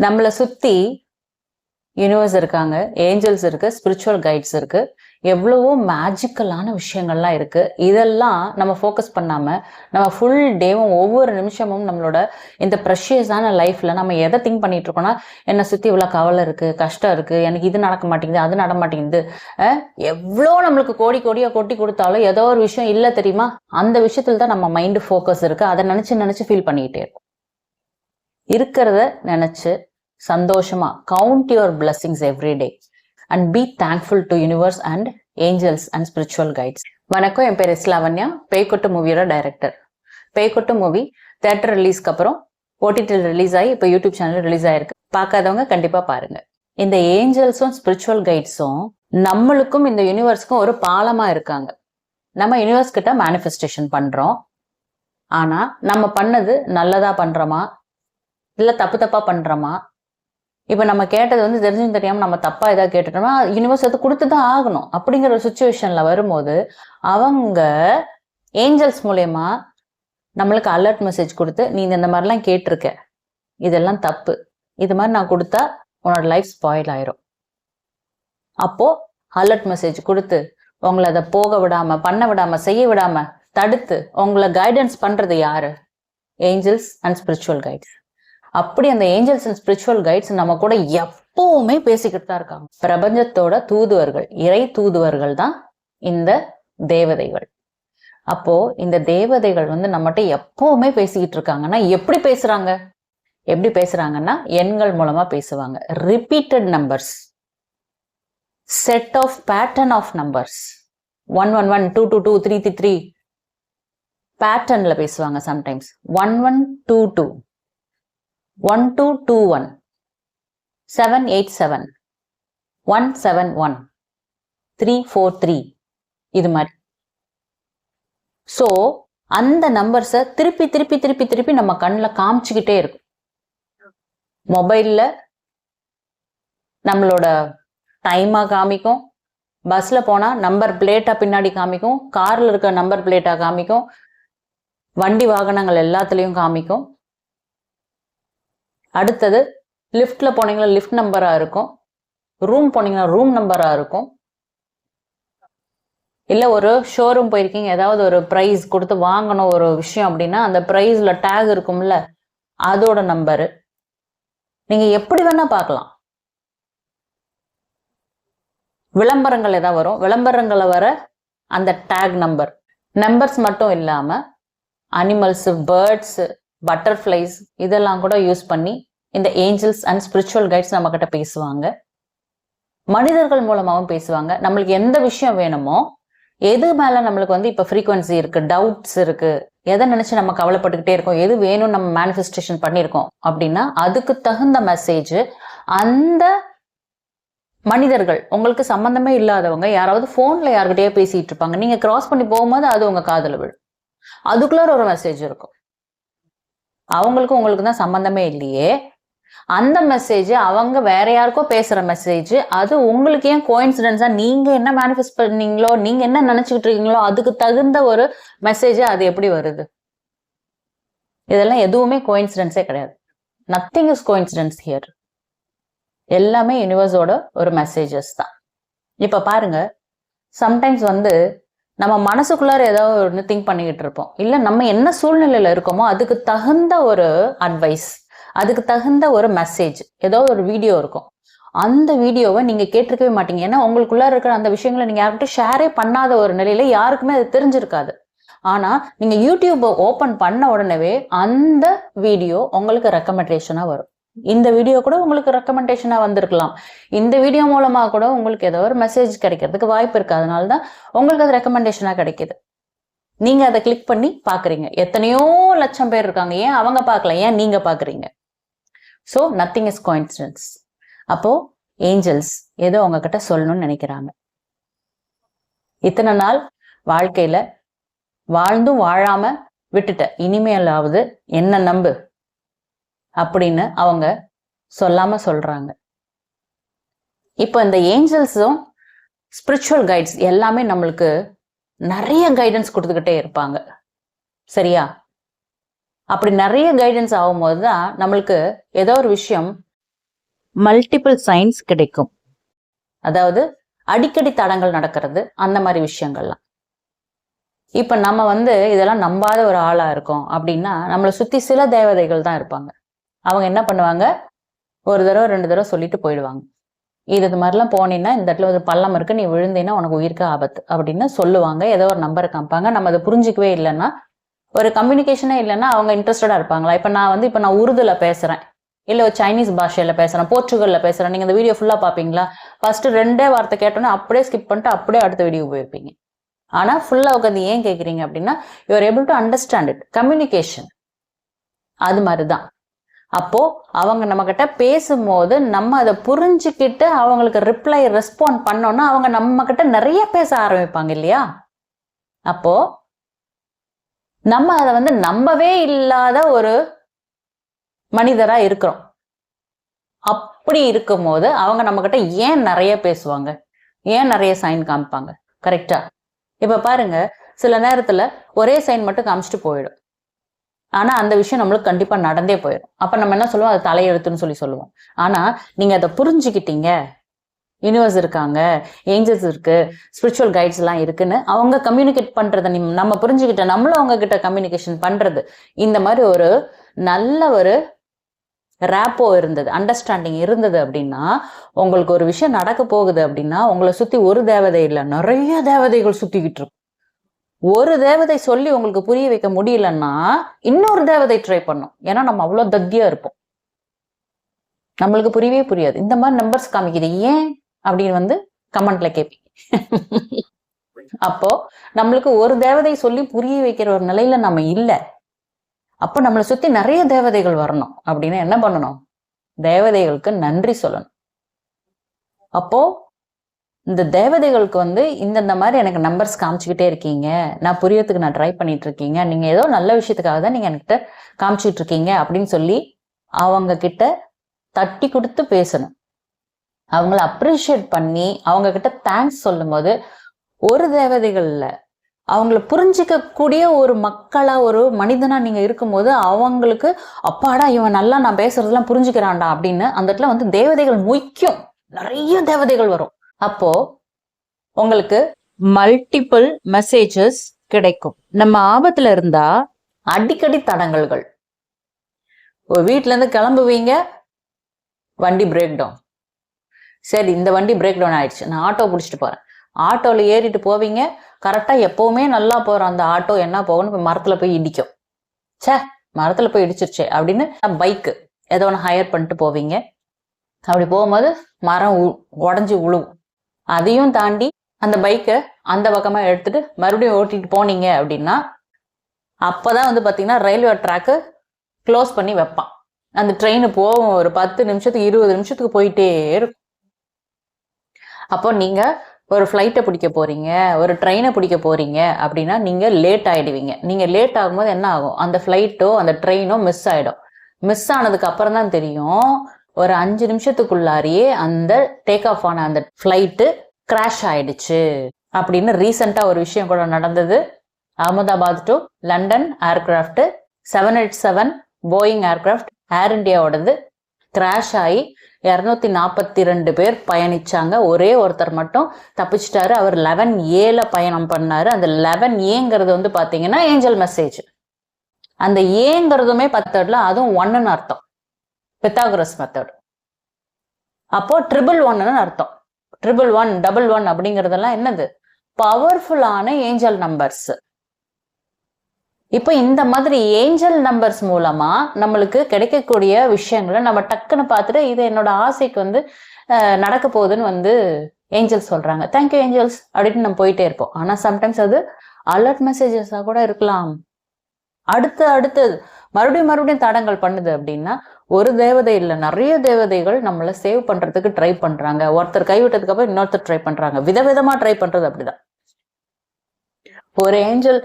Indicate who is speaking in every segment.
Speaker 1: நம்மளை சுத்தி யூனிவர்ஸ் இருக்காங்க, ஏஞ்சல்ஸ் இருக்கு, ஸ்பிரிச்சுவல் கைட்ஸ் இருக்கு, எவ்வளவோ மேஜிக்கலான விஷயங்கள்லாம் இருக்கு. இதெல்லாம் நம்ம ஃபோக்கஸ் பண்ணாம நம்ம ஃபுல் டேவும் ஒவ்வொரு நிமிஷமும் நம்மளோட இந்த ப்ரெஷியஸான லைஃப்ல நம்ம எதை திங்க் பண்ணிட்டு இருக்கோம்னா, என்னை சுத்தி இவ்வளோ கவலை இருக்கு, கஷ்டம் இருக்கு, எனக்கு இது நடக்க மாட்டேங்குது, அது நட மாட்டேங்குது. எவ்வளோ நம்மளுக்கு கோடி கோடியா கொட்டி கொடுத்தாலும் ஏதோ ஒரு விஷயம் இல்லை தெரியுமா, அந்த விஷயத்துல தான் நம்ம மைண்டு ஃபோக்கஸ் இருக்கு. அதை நினைச்சு நினைச்சு ஃபீல் பண்ணிக்கிட்டே இருக்கும். இருக்கிறத நினைச்சு சந்தோஷமா count your blessings every day and be thankful to universe and angels and spiritual guides. வணக்கம், என் பேர் லாவண்யா, பேய்கொட்டு மூவியோட டைரக்டர். பேய்கொட்டு மூவி தியேட்டர் ரிலீஸ்க்கு அப்புறம் ஓடிடியில் ரிலீஸ் ஆகி இப்போ யூடியூப் சேனல் ரிலீஸ் ஆயிருக்கு. பார்க்காதவங்க கண்டிப்பா பாருங்க. இந்த ஏஞ்சல்ஸும் ஸ்பிரிச்சுவல் கைட்ஸும் நம்மளுக்கும் இந்த யூனிவர்ஸ்க்கும் ஒரு பாலமா இருக்காங்க. நம்ம யூனிவர்ஸ் கிட்ட மேனிஃபெஸ்டேஷன் பண்றோம். ஆனா நம்ம பண்ணது நல்லதா பண்றோமா இல்ல தப்பு தப்பா பண்றோமா? இப்ப நம்ம கேட்டது தெரிஞ்சும் தெரியாம நம்ம தப்பா ஏதாவது கேட்டுட்டோம்னா யூனிவர்ஸ் அது கொடுத்துதான் ஆகணும். அப்படிங்கிற ஒரு சுச்சுவேஷன்ல வரும்போது அவங்க ஏஞ்சல்ஸ் மூலயமா நம்மளுக்கு அலர்ட் மெசேஜ் கொடுத்து, நீ இந்த மாதிரிலாம் கேட்டிருக்க, இதெல்லாம் தப்பு, இது மாதிரி நான் கொடுத்தா உன்னோட லைஃப் ஸ்பாயில் ஆயிரும். அப்போ அலர்ட் மெசேஜ் கொடுத்து உங்களை அதை போக விடாம, பண்ண விடாம, செய்ய விடாம தடுத்து உங்களை கைடன்ஸ் பண்றது யாரு? Angels and spiritual guides. அப்படி அந்த ஏஞ்சல்ஸ் அண்ட் ஸ்பிரிச்சுவல் கைட்ஸ் நம்ம கூட எப்பவுமே பேசிக்கிட்டு தான் இருக்காங்க. பிரபஞ்சத்தோட தூதுவர்கள், இறை தூதுவர்கள் தான் இந்த தேவதைகள். அப்போ இந்த தேவதைகள் நம்மகிட்ட எப்பவுமே பேசிக்கிட்டு இருக்காங்கன்னா எப்படி பேசுறாங்க? எப்படி பேசுறாங்கன்னா எண்கள் மூலமா பேசுவாங்க. Repeated numbers, set of pattern of numbers, 111 222 333 பேட்டர்ன்ல பேசுவாங்க. சம்டைம்ஸ் 1122 1221 787 171 343 இது மாதிரி. சோ அந்த நம்பர்ஸை திருப்பி திருப்பி திருப்பி திருப்பி நம்ம கண்ணில் காமிச்சுக்கிட்டே இருக்கும். மொபைல்ல நம்மளோட டைமா காமிக்கும், பஸ்ல போனா நம்பர் பிளேட்டா பின்னாடி காமிக்கும், கார்ல இருக்க நம்பர் பிளேட்டா காமிக்கும், வண்டி வாகனங்கள் எல்லாத்துலயும் காமிக்கும். அடுத்தது லிஃப்ட்ல போனீங்கன்னா லிஃப்ட் நம்பரா இருக்கும், ரூம் போனீங்கன்னா ரூம் நம்பரா இருக்கும். இல்ல ஒரு ஷோரூம் போயிருக்கீங்க, ஏதாவது ஒரு பிரைஸ் கொடுத்து வாங்கணும் ஒரு விஷயம் அப்படின்னா அந்த பிரைஸ்ல டேக் இருக்கும்ல, அதோட நம்பரு. நீங்க எப்படி வேணா பார்க்கலாம். விளம்பரங்கள் ஏதாவது வரும், விளம்பரங்களை வர அந்த டேக் நம்பர். நம்பர்ஸ் மட்டும் இல்லாம அனிமல்ஸ், பேர்ட்ஸ், பட்டர்ஃப்ளைஸ் இதெல்லாம் கூட யூஸ் பண்ணி இந்த ஏஞ்சல்ஸ் அண்ட் ஸ்பிரிச்சுவல் கைட்ஸ் நம்ம கிட்ட பேசுவாங்க. மனிதர்கள் மூலமாகவும் பேசுவாங்க. நம்மளுக்கு எந்த விஷயம் வேணுமோ, எது மேல நம்மளுக்கு இப்ப ஃப்ரீக்வன்சி இருக்கு, டவுட்ஸ் இருக்கு, எதை நினைச்சு நம்ம கவலைப்பட்டுக்கிட்டே இருக்கோம், எது வேணும் நம்ம மேனிஃபெஸ்டேஷன் பண்ணியிருக்கோம் அப்படின்னா அதுக்கு தகுந்த மெசேஜ் அந்த மனிதர்கள், உங்களுக்கு சம்பந்தமே இல்லாதவங்க யாராவது போன்ல யாருக்கிட்டே பேசிட்டு இருப்பாங்க, நீங்க கிராஸ் பண்ணி போகும்போது அது உங்க காதுல விழும். அதுக்குள்ள ஒரு மெசேஜ் இருக்கும். அவங்களுக்கும் உங்களுக்கு தான் சம்பந்தமே இல்லையே, அந்த மெசேஜ் அவங்க வேற யாருக்கோ பேசுற மெசேஜ், அது உங்களுக்கு ஏன் கோயின்சிடென்ஸா நீங்க என்ன மேனிஃபெஸ்ட் பண்ணீங்களோ, நீங்க என்ன நினைச்சுக்கிட்டு இருக்கீங்களோ அதுக்கு தகுந்த ஒரு மெசேஜ் அது எப்படி வருது? இதெல்லாம் எதுவுமே கோயின்சிடென்ஸே கிடையாது. Nothing is coincidence here. எல்லாமே யூனிவர்ஸோட ஒரு மெசேஜஸ் தான். இப்ப பாருங்க, சம்டைம்ஸ் நம்ம மனசுக்குள்ளார ஏதாவது ஒன்று திங்க் பண்ணிக்கிட்டு இருப்போம், இல்ல நம்ம என்ன சூழ்நிலையில இருக்கோமோ அதுக்கு தகுந்த ஒரு அட்வைஸ், அதுக்கு தகுந்த ஒரு மெசேஜ், ஏதோ ஒரு வீடியோ இருக்கும். அந்த வீடியோவை நீங்க கேட்டிருக்கவே மாட்டீங்க. ஏன்னா உங்களுக்குள்ள இருக்கிற அந்த விஷயங்களை நீங்க யார்கிட்ட ஷேரே பண்ணாத ஒரு நிலையில யாருக்குமே அது தெரிஞ்சிருக்காது. ஆனா நீங்க யூடியூப் ஓபன் பண்ண உடனே அந்த வீடியோ உங்களுக்கு ரெக்கமெண்டேஷனா வரும். இந்த வீடியோ கூட உங்களுக்கு ரெக்கமெண்டேஷனா வந்திருக்கலாம். இந்த வீடியோ மூலமா கூட உங்களுக்கு ஏதோ ஒரு மெசேஜ் கிடைக்கிறதுக்கு வாய்ப்பு இருக்கு. அதனாலதான் உங்களுக்கு அது ரெக்கமெண்டேஷனா கிடைக்குது. நீங்க அதை கிளிக் பண்ணி பாக்குறீங்க. எத்தனையோ லட்சம் பேர் இருக்காங்க, ஏன் அவங்க பார்க்கல, ஏன் நீங்க பாக்குறீங்க? So nothing is coincidence. அப்போ ஏஞ்சல்ஸ் ஏதோ உங்ககிட்ட சொல்லணும்னு நினைக்கிறாங்க. இத்தனை நாள் வாழ்க்கையில வாழ்ந்தும் வாழாம விட்டுட்ட, இனிமேலாவது என்ன நம்பு அப்படின்னு அவங்க சொல்லாம சொல்றாங்க. இப்போ இந்த ஏஞ்சல்ஸும் ஸ்பிரிச்சுவல் கைட்ஸ் எல்லாமே நம்மளுக்கு நிறைய கைடன்ஸ் கொடுத்துக்கிட்டே இருப்பாங்க. சரியா? அப்படி நிறைய கைடன்ஸ் ஆகும்போது தான் நம்மளுக்கு ஏதோ ஒரு விஷயம் மல்டிபிள் சைன்ஸ் கிடைக்கும். அதாவது அடிக்கடி தடங்கள் நடக்கிறது, அந்த மாதிரி விஷயங்கள்லாம். இப்ப நம்ம இதெல்லாம் நம்பாத ஒரு ஆளா இருக்கோம் அப்படின்னா நம்மளை சுத்தி சில தேவதைகள் தான் இருப்பாங்க. அவங்க என்ன பண்ணுவாங்க, ஒரு தடவை 2 தடவை சொல்லிட்டு போயிடுவாங்க. இது மாதிரிலாம் போனீங்கன்னா இந்த இடத்துல ஒரு பள்ளம் இருக்கு, நீ விழுந்தீங்கன்னா உனக்கு உயிருக்கு ஆபத்து அப்படின்னு சொல்லுவாங்க. ஏதோ ஒரு நம்பரை காமிப்பாங்க. நம்ம அதை புரிஞ்சிக்கவே இல்லைன்னா, ஒரு கம்யூனிகேஷனே இல்லைன்னா அவங்க இன்ட்ரெஸ்டடா இருப்பாங்களா? இப்ப நான் உருதுல பேசுறேன், இல்ல ஒரு சைனீஸ் பாஷையில பேசுறேன், போர்ச்சுகல்ல பேசுறேன். நீங்க இந்த வீடியோ ஃபுல்லா பாப்பீங்களா? ஃபர்ஸ்ட் 2 வார்த்தை கேட்டோன்னே அப்படியே ஸ்கிப் பண்ணிட்டு அப்படியே அடுத்த வீடியோ போயிருப்பீங்க. ஆனா ஃபுல்லா உட்காந்து ஏன் கேக்குறீங்க அப்படின்னா, you are able to understand it. Communication அது மாதிரிதான். அப்போ அவங்க நம்ம கிட்ட பேசும்போது நம்ம அதை புரிஞ்சுக்கிட்டு அவங்களுக்கு ரெஸ்பாண்ட் பண்ணோம்னா அவங்க நம்ம கிட்ட நிறைய பேச ஆரம்பிப்பாங்க இல்லையா? அப்போ நம்ம அதை நம்பவே இல்லாத ஒரு மனிதரா இருக்கிறோம். அப்படி இருக்கும்போது அவங்க நம்ம கிட்ட ஏன் நிறைய பேசுவாங்க, ஏன் நிறைய சைன் காமிப்பாங்க? கரெக்டா? இப்ப பாருங்க, சில நேரத்துல ஒரே சைன் மட்டும் காமிச்சிட்டு போயிடும். ஆனா அந்த விஷயம் நம்மளுக்கு கண்டிப்பா நடந்தே போயிடும். அப்ப நம்ம என்ன சொல்லுவோம், அது தலையெழுத்துன்னு சொல்லுவோம். ஆனா நீங்க அதை புரிஞ்சுக்கிட்டீங்க, யூனிவர்ஸ் இருக்காங்க, ஏஞ்சல்ஸ் இருக்கு, ஸ்பிரிச்சுவல் கைட்ஸ் எல்லாம் இருக்குன்னு அவங்க கம்யூனிகேட் பண்றதை நம்ம புரிஞ்சுக்கிட்ட, நம்மளும் அவங்க கிட்ட கம்யூனிகேஷன் பண்றது, இந்த மாதிரி ஒரு நல்ல ஒரு ரேப்போ இருந்தது, அண்டர்ஸ்டாண்டிங் இருந்தது அப்படின்னா, உங்களுக்கு ஒரு விஷயம் நடக்க போகுது அப்படின்னா உங்களை சுத்தி ஒரு தேவதை இல்லை, நிறைய தேவதைகள் சுத்திக்கிட்டு இருக்கும். ஒரு தேவதை சொல்லி உங்களுக்கு புரிய வைக்க முடியலன்னா இன்னொரு தேவதை ட்ரை பண்ணும். ஏன்னா நம்ம அவ்வளவு தத்தியா இருப்போம், நம்மளுக்கு புரியவே புரியாது. இந்த மாதிரி நம்பர்ஸ் காமிக்குது ஏன் அப்படின்னு கமெண்ட்ல கேட்பீங்க. அப்போ நம்மளுக்கு ஒரு தேவதை சொல்லி புரிய வைக்கிற ஒரு நிலையில நம்ம இல்லை. அப்ப நம்மளை சுத்தி நிறைய தேவதைகள் வரணும் அப்படின்னு என்ன பண்ணணும், தேவதைகளுக்கு நன்றி சொல்லணும். அப்போ இந்த தேவதைகளுக்கு இந்தந்த மாதிரி எனக்கு நம்பர்ஸ் காமிச்சுக்கிட்டே இருக்கீங்க, நான் புரியறதுக்கு நான் ட்ரை பண்ணிட்டு இருக்கீங்க, நீங்க ஏதோ நல்ல விஷயத்துக்காக தான் நீங்க என்கிட்ட காமிச்சிட்டு இருக்கீங்க அப்படின்னு சொல்லி அவங்க கிட்ட தட்டி கொடுத்து பேசணும். அவங்கள அப்ரிஷியேட் பண்ணி அவங்க கிட்ட தேங்க்ஸ் சொல்லும் போது, ஒரு தேவதைகள்ல அவங்கள புரிஞ்சிக்க கூடிய ஒரு மக்களா, ஒரு மனிதனா நீங்க இருக்கும்போது அவங்களுக்கு அப்பாடா இவன் நல்லா நான் பேசுறதெல்லாம் புரிஞ்சுக்கிறான்டா அப்படின்னு அந்த இடத்துல தேவதைகள் மொய்க்கும், நிறைய தேவதைகள் வரும். அப்போ உங்களுக்கு மல்டிபிள் மெசேஜஸ் கிடைக்கும். நம்ம ஆபத்துல இருந்தா அடிக்கடி தடங்கல்கள். வீட்டுல இருந்து கிளம்புவீங்க, வண்டி பிரேக் டவுன். சரி, இந்த வண்டி பிரேக் டவுன் ஆயிடுச்சு, நான் ஆட்டோ பிடிச்சிட்டு போறேன். ஆட்டோல ஏறிட்டு போவீங்க, கரெக்டா எப்பவுமே நல்லா போற அந்த ஆட்டோ என்ன போகணும், மரத்துல போய் இடிக்கும். சே, மரத்துல போய் இடிச்சிருச்சே அப்படின்னு பைக்கு ஏதோ ஒன்று ஹையர் பண்ணிட்டு போவீங்க. அப்படி போகும்போது மரம் உடஞ்சி உழுவும். அதையும் தாண்டி அந்த பைக்கை அந்த பக்கமா எடுத்துட்டு மறுபடியும் ஓட்டிட்டு போனீங்க அப்படின்னா அப்பதான் பாத்தீங்கன்னா ரயில்வே ட்ராக்கு க்ளோஸ் பண்ணி வைப்பான். அந்த ட்ரெயின் போகும், ஒரு 10 நிமிஷத்துக்கு 20 நிமிஷத்துக்கு போயிட்டே இருக்கும். அப்போ நீங்க ஒரு ஃப்ளைட்டை பிடிக்க போறீங்க, ஒரு ட்ரெயினை பிடிக்க போறீங்க அப்படின்னா நீங்க லேட் ஆயிடுவீங்க. நீங்க லேட் ஆகும்போது என்ன ஆகும், அந்த ஃப்ளைட்டோ அந்த ட்ரெயினோ மிஸ் ஆயிடும். மிஸ் ஆனதுக்கு அப்புறம் தான் தெரியும், ஒரு 5 நிமிஷத்துக்குள்ளாரியே அந்த டேக் ஆஃப் ஆன அந்த ஃப்ளைட்டு கிராஷ் ஆயிடுச்சு அப்படின்னு ரீசெண்டா ஒரு விஷயம் கூட நடந்தது. Ahmedabad to London aircraft 787 Boeing aircraft air இண்டியாவோடது கிராஷ் ஆகி 242 பேர் பயணிச்சாங்க. ஒரே ஒருத்தர் மட்டும் தப்பிச்சிட்டாரு. அவர் 11A பயணம் பண்ணாரு. அந்த 11Aங்கிறது பாத்தீங்கன்னா ஏஞ்சல் மெசேஜ். அந்த ஏங்கிறதுமே 10 அதுவும் 1ன்னு அர்த்தம், பித்தாகரஸ் மெத்தட். அப்போ 111 அர்த்தம். 111 11 அப்படிங்கறதெல்லாம் என்னது, பவர்ஃபுல்லான ஏஞ்சல் நம்பர்ஸ். இப்ப இந்த மாதிரி ஏஞ்சல் நம்பர்ஸ் மூலமா நம்மளுக்கு கிடைக்கக்கூடிய விஷயங்களை நம்ம டக்குன்னு பார்த்துட்டு இது என்னோட ஆசைக்கு நடக்க போகுதுன்னு ஏஞ்சல்ஸ் சொல்றாங்க, தேங்க்யூ ஏஞ்சல்ஸ் அப்படின்னு நம்ம போயிட்டே இருப்போம். ஆனா சம்டைம்ஸ் அது அலர்ட் மெசேஜஸா கூட இருக்கலாம். அடுத்து மறுபடியும் தடங்கள் பண்ணுது அப்படின்னா ஒரு தேவதை இல்லை, நிறைய தேவதைகள் நம்மளை சேவ் பண்றதுக்கு ட்ரை பண்றாங்க. ஒருத்தர் கைவிட்டதுக்கு அப்புறம் இன்னொருத்தர் ட்ரை பண்றாங்க. விதவிதமா ட்ரை பண்றது அப்படிதான். ஒரு ஏஞ்சல்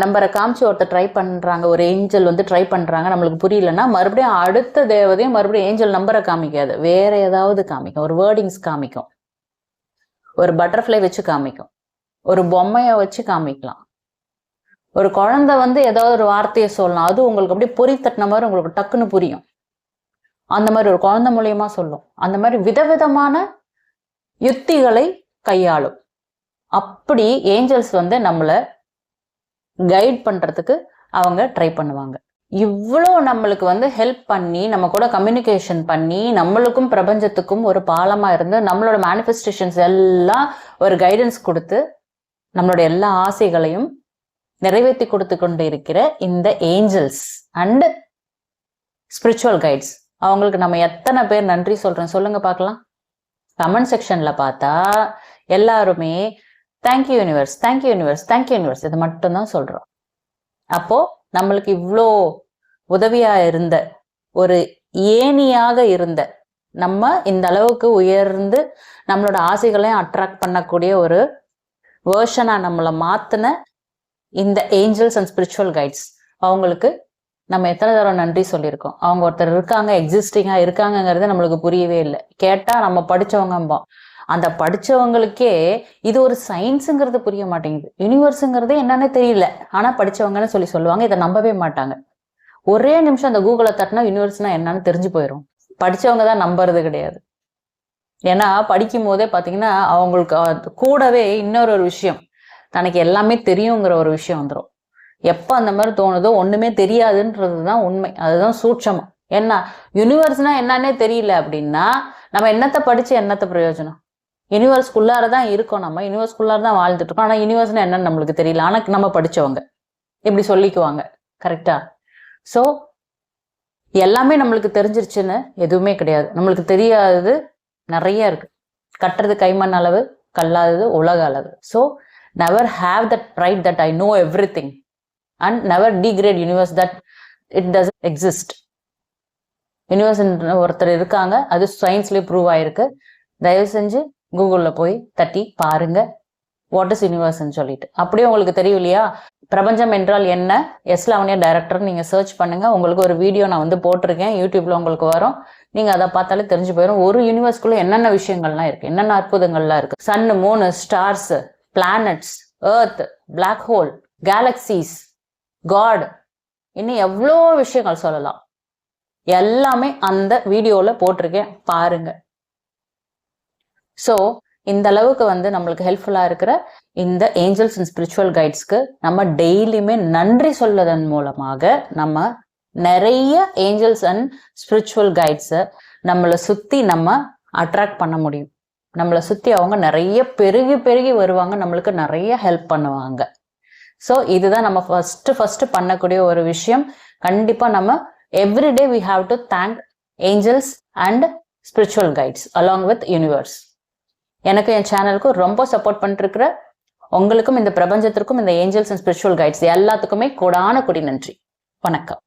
Speaker 1: நம்பரை காமிச்சு ஒருத்தர் ட்ரை பண்றாங்க, ஒரு ஏஞ்சல் ட்ரை பண்றாங்க, நம்மளுக்கு புரியலன்னா மறுபடியும் அடுத்த தேவதையும் மறுபடியும் ஏஞ்சல் நம்பரை காமிக்காது, வேற ஏதாவது காமிக்கும், ஒரு வேர்டிங்ஸ் காமிக்கும், ஒரு பட்டர்ஃப்ளை வச்சு காமிக்கும், ஒரு பொம்மையை வச்சு காமிக்கலாம், ஒரு குழந்தை ஏதாவது ஒரு வார்த்தையை சொல்லலாம், அது உங்களுக்கு அப்படியே பொறி தட்டின மாதிரி உங்களுக்கு டக்குன்னு புரியும். அந்த மாதிரி ஒரு குழந்தை மூலியமா சொல்லும். அந்த மாதிரி விதவிதமான யுக்திகளை கையாளும். அப்படி ஏஞ்சல்ஸ் வந்து நம்மளை கைட் பண்றதுக்கு அவங்க ட்ரை பண்ணுவாங்க. இவ்வளோ நம்மளுக்கு வந்து ஹெல்ப் பண்ணி நம்ம கூட கம்யூனிகேஷன் பண்ணி நம்மளுக்கும் பிரபஞ்சத்துக்கும் ஒரு பாலமா இருந்து நம்மளோட மேனிஃபெஸ்டேஷன்ஸ் எல்லாம் ஒரு கைடன்ஸ் கொடுத்து நம்மளோட எல்லா ஆசைகளையும் நிறைவேற்றி கொடுத்து கொண்டு இருக்கிற இந்த ஏஞ்சல்ஸ் அண்ட் ஸ்பிரிச்சுவல் கைட்ஸ், அவங்களுக்கு நம்ம எத்தனை பேர் நன்றி சொல்றோம் சொல்லுங்க பார்க்கலாம். கமெண்ட் செக்ஷன்ல பார்த்தா எல்லாருமே thank you universe, thank you universe, thank you universe இது மட்டும்தான் சொல்றோம். அப்போ நம்மளுக்கு இவ்வளோ உதவியா இருந்த ஒரு ஏணியாக இருந்த நம்ம இந்த அளவுக்கு உயர்ந்து நம்மளோட ஆசைகளையும் அட்ராக்ட் பண்ணக்கூடிய ஒரு வேர்ஷனா நம்மளை மாத்தின இந்த ஏஞ்சல்ஸ் அண்ட் ஸ்பிரிச்சுவல் கைட்ஸ் அவங்களுக்கு நம்ம எத்தனை தடவை நன்றி சொல்லியிருக்கோம். அவங்க ஒருத்தர் இருக்காங்க, எக்ஸிஸ்டிங்கா இருக்காங்கிறது நம்மளுக்கு புரியவே இல்லை. கேட்டா நம்ம படிச்சவங்க, அந்த படிச்சவங்களுக்கே இது ஒரு சயின்ஸுங்கிறது புரிய மாட்டேங்குது, யூனிவர்ஸுங்கிறதே என்னன்னு தெரியல, ஆனா படிச்சவங்கன்னு சொல்லுவாங்க. இதை நம்பவே மாட்டாங்க. ஒரே நிமிஷம் அந்த கூகுளை தட்டினா யூனிவர்ஸ்னா என்னன்னு தெரிஞ்சு போயிடும். படிச்சவங்க தான் நம்புறது கிடையாது. ஏன்னா படிக்கும் போதே பாத்தீங்கன்னா அவங்களுக்கு கூடவே இன்னொரு விஷயம், தனக்கு எல்லாமே தெரியுங்கிற ஒரு விஷயம் வந்துடும். எப்ப அந்த மாதிரி தோணுதோ ஒண்ணுமே தெரியாதுன்றதுதான் உண்மை, அதுதான் சூட்சமம். என்ன யூனிவர்ஸ்னா என்னன்னே தெரியல அப்படின்னா நம்ம என்னத்தை படிச்சு என்னத்த பிரயோஜனம்? யூனிவர்ஸ்குள்ளாரதான் இருக்கோம், நம்ம யூனிவர்ஸ்குள்ளாரதான் வாழ்ந்துட்டு இருக்கோம். ஆனா யூனிவர்ஸ்னா என்னன்னு நம்மளுக்கு தெரியல, ஆனா நம்ம படிச்சவங்க இப்படி சொல்லிக்குவாங்க. கரெக்டா? சோ எல்லாமே நம்மளுக்கு தெரிஞ்சிருச்சுன்னு எதுவுமே கிடையாது. நம்மளுக்கு தெரியாதது நிறைய இருக்கு. கட்டுறது கைமண் அளவு, கல்லாதது உலக அளவு. So never have that pride that I know everything and never degrade universe that it doesn't exist. Universe ஒருத்தர் இருக்காங்க, அது சயின்ஸ்லயே ப்ரூவ் ஆயிருக்கு. தயவு செஞ்சு கூகுள்ல போய் தட்டி பாருங்க வாட் இஸ் யூனிவர்ஸ்ன்னு சொல்லிட்டு. அப்படியே உங்களுக்கு தெரியும் இல்லையா, பிரபஞ்சம் என்றால் என்ன, எஸ் லாவண்யா டைரக்டர் நீங்க சர்ச் பண்ணுங்க. உங்களுக்கு ஒரு வீடியோ நான் வந்து போட்டிருக்கேன், யூடியூப்ல உங்களுக்கு வரும். நீங்க அதை பார்த்தாலே தெரிஞ்சு போயிடும் ஒரு யூனிவர்ஸ்குள்ள என்னென்ன விஷயங்கள்லாம் இருக்கு, என்னென்ன அற்புதங்கள்லாம் இருக்கு. சன், மூணு, stars, planets, earth, black hole, galaxies, God, இன்னும் எவ்வளோ விஷயங்கள் சொல்லலாம். எல்லாமே அந்த வீடியோல போட்டிருக்கேன், பாருங்க. ஸோ இந்த அளவுக்கு வந்து நம்மளுக்கு ஹெல்ப்ஃபுல்லா இருக்கிற இந்த ஏஞ்சல்ஸ் அண்ட் ஸ்பிரிச்சுவல் கைட்ஸ்க்கு நம்ம டெய்லியுமே நன்றி சொல்வதன் மூலமாக நம்ம நிறைய ஏஞ்சல்ஸ் அண்ட் ஸ்பிரிச்சுவல் கைட்ஸை நம்மளை சுத்தி நம்ம அட்ராக்ட் பண்ண முடியும். நம்மளை சுத்தி அவங்க நிறைய பெருகி பெருகி வருவாங்க, நம்மளுக்கு நிறைய ஹெல்ப் பண்ணுவாங்க. ஸோ இதுதான் நம்ம ஃபர்ஸ்ட் பண்ணக்கூடிய ஒரு விஷயம். கண்டிப்பா நம்ம everyday we have to thank angels and spiritual guides along with universe. எனக்கு என் சேனலுக்கு ரொம்ப சப்போர்ட் பண்ணிட்டு இருக்கிற உங்களுக்கும் இந்த பிரபஞ்சத்திற்கும் இந்த ஏஞ்சல்ஸ் அண்ட் ஸ்பிரிச்சுவல் கைட்ஸ் எல்லாத்துக்குமே கோடான கோடி நன்றி. வணக்கம்.